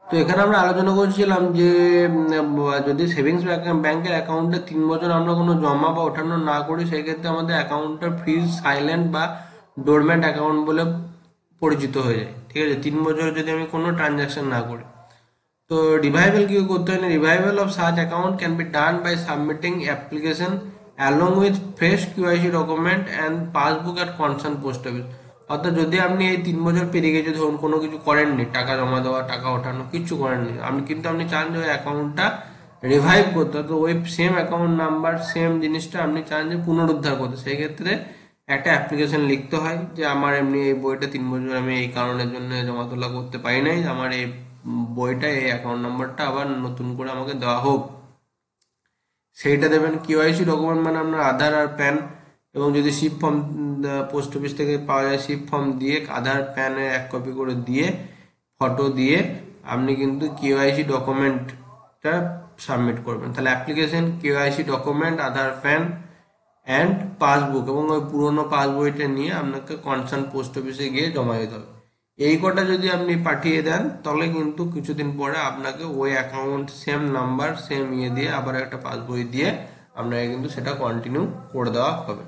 তো এখানে আমরা আলোচনা করছিলাম যে যদি সেভিংস ব্যাংকের অ্যাকাউন্টে 3 বছর আমরা কোনো জমা বা ওঠানো না করি, সেক্ষেত্রে আমাদের অ্যাকাউন্টটা ফ্রিজ, সাইলেন্ট বা ডোরম্যান্ট অ্যাকাউন্ট বলে পরিচিত হয়ে যায়। ঠিক আছে, 3 বছর যদি আমি কোনো ট্রানজাকশন না করি। তো রিভাইভাল কি করতে হয় না, revival of such account can be done by submitting application along with fresh KYC document and passbook at concern post office. অর্থাৎ যদি আপনি এই 3 বছর পেরিয়ে গেছে, ধরুন কোনো কিছু করেননি, টাকা জমা দেওয়া, টাকা ওঠানো, কিচ্ছু করেননি, আপনি চান যে ওই অ্যাকাউন্টটা রিভাইভ করতে, তো ওই সেম অ্যাকাউন্ট নাম্বার, সেম জিনিসটা আপনি চান যে পুনরুদ্ধার করতে, সেই ক্ষেত্রে একটা অ্যাপ্লিকেশন লিখতে হয় যে আমার এমনি এই বইটা 3 বছর আমি এই কারণের জন্য জমা তোলা করতে পারি নাই, আমার এই বইটা, এই অ্যাকাউন্ট নাম্বারটা আবার নতুন করে আমাকে দেওয়া হোক, সেইটা দেবেন। কিওয়াইসি ডকুমেন্ট মানে আপনার আধার আর প্যান, এবং যদি সিপ ফর্ম পোস্ট অফিস থেকে পাওয়া যায়, সিপ ফর্ম দিয়ে আধার প্যানের 1 কপি করে দিয়ে, ফটো দিয়ে আপনি কিন্তু কিওয়াইসি ডকুমেন্টটা সাবমিট করবেন। তাহলে application, KYC document, Aadhaar, PAN and passbook, এবং ওই পুরোনো পাসবইটা নিয়ে আপনাকে কনসার্ন পোস্ট অফিসে গিয়ে জমা দিতে হবে। এই কটা যদি আপনি পাঠিয়ে দেন, তাহলে কিন্তু কিছুদিন পরে আপনাকে ওই অ্যাকাউন্ট, সেম নাম্বার, সেম ইয়ে দিয়ে আবার একটা পাসবই দিয়ে আপনাকে কিন্তু সেটা কন্টিনিউ করে দেওয়া হবে।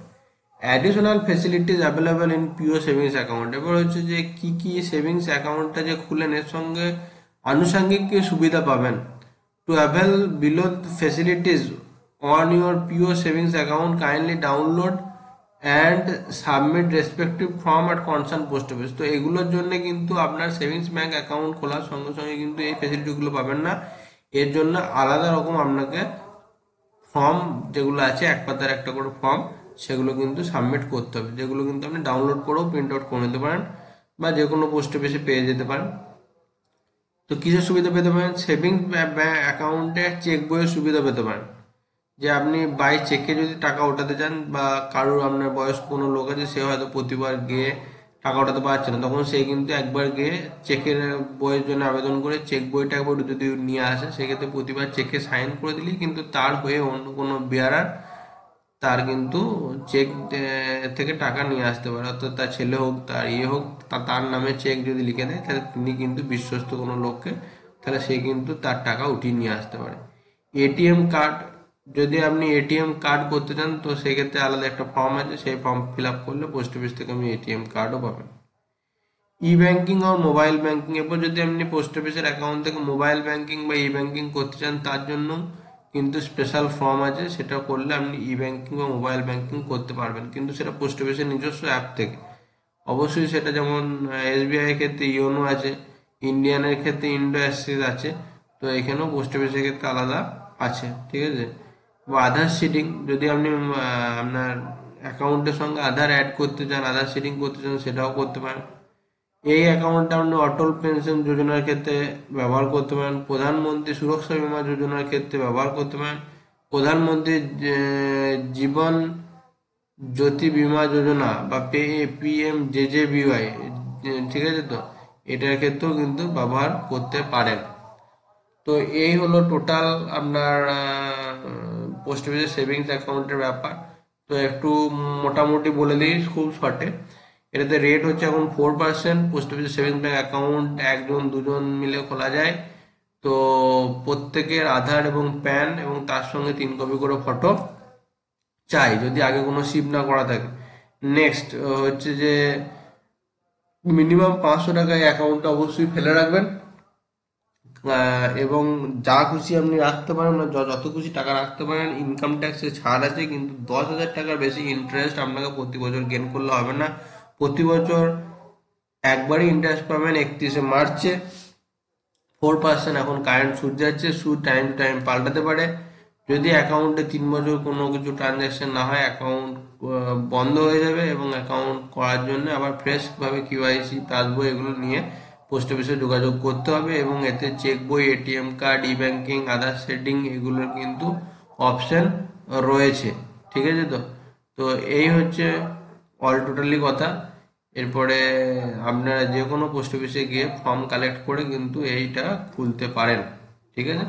Additional facilities available in PO savings account. এবার হচ্ছে যে কি কি সেভিংস অ্যাকাউন্টটা যে খুলেন, এর সঙ্গে আনুষঙ্গিক কি সুবিধা পাবেন। To avail below facilities on your PO savings account, kindly download and submit respective form at concerned post office। তো এগুলোর জন্য কিন্তু আপনার সেভিংস ব্যাংক অ্যাকাউন্ট খোলার সঙ্গে সঙ্গে কিন্তু এই ফেসিলিটিগুলো পাবেন না। এর জন্য আলাদা রকম আপনাকে ফর্ম যেগুলো আছে, এক পাতার একটা করে ফর্ম, সেগুলো কিন্তু সাবমিট করতে হবে, যেগুলো কিন্তু আপনি ডাউনলোড করেও প্রিন্ট আউট করে নিতে পারেন বা যে কোনো পোস্ট অফিসে পেয়ে যেতে পারেন। তো কিসের সুবিধা পেতে পারেন, সেভিংস অ্যাকাউন্টে চেক বইয়ের সুবিধা পেতে পারেন, যে আপনি বাই চেকে যদি টাকা ওঠাতে চান, বা কারোর আপনার বয়স্ক কোনো লোক আছে, সে হয়তো প্রতিবার গিয়ে টাকা ওঠাতে পারছে না, তখন সে কিন্তু একবার গিয়ে চেকের বইয়ের জন্য আবেদন করে চেক বইটা একবার যদি নিয়ে আসে, সেক্ষেত্রে প্রতিবার চেকে সাইন করে দিলেই কিন্তু তার হয়ে অন্য কোনো বেয়ারার তার কিন্তু চেক থেকে টাকা নিয়ে আসতে পারে। অর্থাৎ তার ছেলে হোক, তার ইয়ে হোক, তার নামে চেক যদি লিখে দেয়, তাহলে তিনি কিন্তু বিশ্বস্ত কোনো লোককে, তাহলে সে কিন্তু তার টাকা উঠিয়ে নিয়ে আসতে পারে। এটিএম কার্ড, যদি আপনি এটিএম কার্ড করতে চান, তো সেক্ষেত্রে আলাদা একটা ফর্ম আছে, সেই ফর্ম ফিল আপ করলে পোস্ট অফিস থেকে আপনি এটিএম কার্ডও পাবেন। ই ব্যাংকিং আর মোবাইল ব্যাংকিং, এরপর যদি আপনি পোস্ট অফিসের অ্যাকাউন্ট থেকে মোবাইল ব্যাংকিং বা ই ব্যাংকিং করতে চান, তার জন্য কিন্তু স্পেশাল ফর্ম আছে, সেটা করলে আপনি ই ব্যাংকিং বা মোবাইল ব্যাংকিং করতে পারবেন, কিন্তু সেটা পোস্ট অফিসের নিজস্ব অ্যাপ থেকে। অবশ্যই সেটা, যেমন এসবিআই এর ক্ষেত্রে ইওনো আছে, ইন্ডিয়ানের ক্ষেত্রে ইন্ডো অ্যাক্সিস আছে, তো এখানেও পোস্ট অফিসের ক্ষেত্রে আলাদা আছে। ঠিক আছে, বা আধার সিডিং, যদি আপনি আপনার অ্যাকাউন্টের সঙ্গে আধার অ্যাড করতে চান, আধার সিডিং করতে চান, সেটাও করতে পারেন। এই অ্যাকাউন্টটা আপনি অটল পেনশন যোজনার ক্ষেত্রে ব্যবহার করতে পারেন, প্রধানমন্ত্রী সুরক্ষা বীমা যোজনার ক্ষেত্রে ব্যবহার করতে পারেন, প্রধানমন্ত্রী জীবন জ্যোতি বীমা যোজনা বা PMJJBY, ঠিক আছে, তো এটার ক্ষেত্রেও কিন্তু ব্যবহার করতে পারেন। তো এই হলো টোটাল আপনার পোস্ট অফিসের সেভিংস অ্যাকাউন্টের ব্যাপার। তো একটু মোটামুটি বলে দিই খুব শর্টে। এটাতে রেট হচ্ছে এখন 4%। পোস্ট অফিসের সেভিংস ব্যাংক অ্যাকাউন্ট একজন দুজন মিলে খোলা যায়। তো প্রত্যেকের আধার এবং প্যান এবং তার সঙ্গে 3 কপি করে ফটো চাই, যদি আগে কোনো সিপ না করা থাকে। নেক্সট হচ্ছে যে মিনিমাম 500 টাকা অ্যাকাউন্টটা অবশ্যই ফেলে রাখবেন, এবং যা খুশি আপনি রাখতে পারেন, মানে যত খুশি টাকা রাখতে পারেন। ইনকাম ট্যাক্সে ছাড় আছে, কিন্তু 10,000 টাকার বেশি ইন্টারেস্ট আপনাকে প্রতি বছর গেন করলে হবে না। প্রতি বছর একবারই ইন্টারেস্ট পাবেন 31শে মার্চে। 4% এখন কারেন্ট সুদ যাচ্ছে, সুদ টাইম টু টাইম পাল্টাতে পারে। যদি অ্যাকাউন্টে 3 বছর কোনো কিছু ট্রানজ্যাকশন না হয়, অ্যাকাউন্ট বন্ধ হয়ে যাবে, এবং অ্যাকাউন্ট করার জন্য আবার ফ্রেশ ভাবে কিউআইসি, পাসবই এগুলো নিয়ে পোস্ট অফিসে যোগাযোগ করতে হবে, এবং এতে চেক বই, এটিএম কার্ড, ই ব্যাংকিং, আধার সেটিং এগুলোর কিন্তু অপশন রয়েছে। ঠিক আছে, তো তো এই হচ্ছে অল টোটালি কথা। এরপরে আপনারা যে কোনো পোস্ট অফিসে গিয়ে ফর্ম কালেক্ট করে কিন্তু এইটা খুলতে পারেন। ঠিক আছে।